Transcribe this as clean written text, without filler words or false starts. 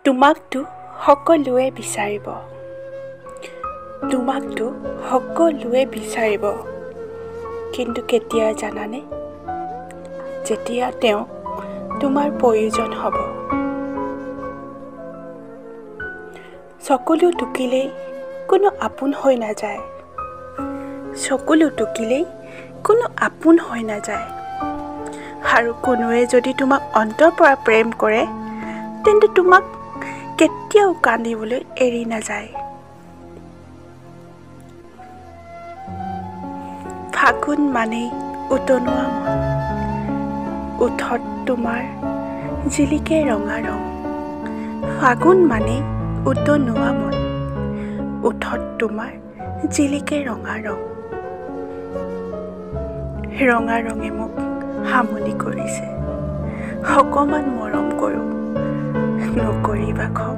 তোমাকতো সকলোৱে বিচাৰিব, তোমাকতো সকলোৱে বিচাৰিব, কিন্তু কেতিয়া জানানে? যেতিয়া তেওঁ তোমাৰ প্ৰয়োজন হ'ব। চকুলো টুকিলেই কোনো আপোন হৈ নাযায়, চকুলো টুকিলেই কোনো আপোন হৈ নাযায়। আৰু কোনোৱে যদি তোমাক অন্তৰ পৰা প্ৰেম কৰে, তেন্তে তোমাক কেতিয়াও কান্দিবলৈ এৰি নাযায়। ফাগুন মানেই উতনুৱা মন, ওঠত তোমাৰ জিলিকে ৰঙা ৰং। ফাগুন মানেই উতনুৱা মন, ওঠত তোমাৰ জিলিকে ৰঙা ৰং। ৰঙা ৰঙে মোক হামনি কৰিছে, অকমান মৰম কৰোঁ, নকৰিবা খং।